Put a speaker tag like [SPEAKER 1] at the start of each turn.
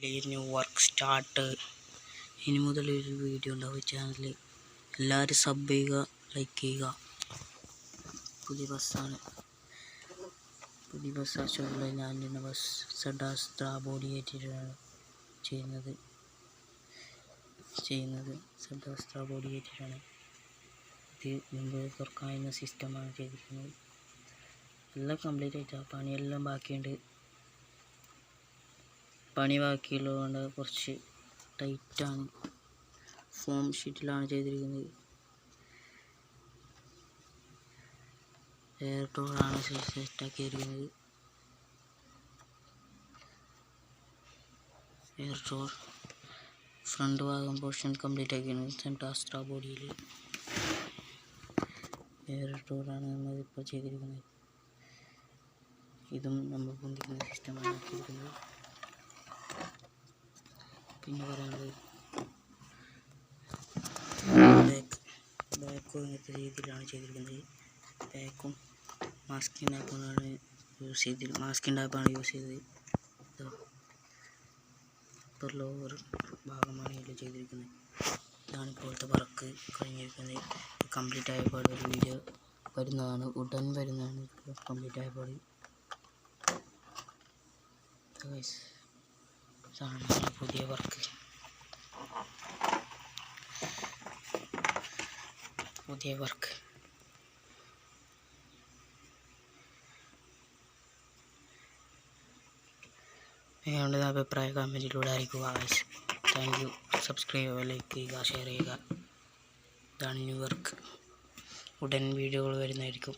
[SPEAKER 1] New work start. ഇനി മുതൽ ഒരു വീഡിയോ ഉണ്ടാവും ചാനലിൽ. എല്ലാവരും സബ് ചെയ്യുക, ലൈക്ക് ചെയ്യുക. പുതിയ ബസ്സാണ്, പുതിയ ബസ് ആവശ്യമുള്ള ഞാൻ ഇന്ന് ബസ് സെഡാസ്ട്ര ബോഡി കയറ്റിയിട്ടാണ് ചെയ്യുന്നത് സെഡാസ്ട്ര ബോഡി കയറ്റിയിട്ടാണ്. ഇത് മുമ്പ് തുറക്കാവുന്ന സിസ്റ്റമാണ് ചെയ്തിരിക്കുന്നത്. എല്ലാം കംപ്ലീറ്റ് ആയിട്ടാണ്, പണിയെല്ലാം ബാക്കിയുണ്ട്. പണി ബാക്കിയുള്ളതുകൊണ്ട് കുറച്ച് ടൈറ്റാണ്. ഫോം ഷീറ്റിലാണ് ചെയ്തിരിക്കുന്നത്. എയർ ടോറാണ് സെറ്റാക്കിയിരിക്കുന്നത്. എയർ ടോർ ഫ്രണ്ട് ഭാഗം പോർഷൻ കംപ്ലീറ്റ് ആക്കിയാണ് സെഡാസ്ട്ര ബോഡിയിൽ. എയർ ടോറാണ് നമ്മളിപ്പോൾ ചെയ്തിരിക്കുന്നത്. ഇതും നമ്മൾ പൊന്തിക്കുന്ന സിസ്റ്റമാണ് ചെയ്തിരിക്കുന്നത്. പിന്നെ പറയുന്നത് ബാക്കും ഇങ്ങനത്തെ രീതിയിലാണ് ചെയ്തിരിക്കുന്നത്. ബാക്കും മാസ്കിംഗ് ടാപ്പാണ് യൂസ് ചെയ്തത്. അപ്പർ ലോവർ ഭാഗമാണ് ഇതിൽ ചെയ്തിരിക്കുന്നത്. ഇതാണ് ഇപ്പോഴത്തെ വർക്ക് കഴിഞ്ഞിരിക്കുന്നത്. കംപ്ലീറ്റ് ആയപ്പോൾ ഒരു വീഡിയോ വരുന്നതാണ്, ഉടൻ വരുന്നതാണ്. കംപ്ലീറ്റ് ആയപ്പോൾ ഇതാണ് പുതിയ വർക്ക്. നിങ്ങളുടെ അഭിപ്രായ കമൻറ്റിലൂടെ അറിയിക്കുക. Thank you. സബ്സ്ക്രൈബ് ചെയ്യുക, ലൈക്ക് ചെയ്യുക, ഷെയർ ചെയ്യുക. ഇതാണ് ന്യൂ വർക്ക്. ഉടൻ വീഡിയോകൾ വരുന്നതായിരിക്കും.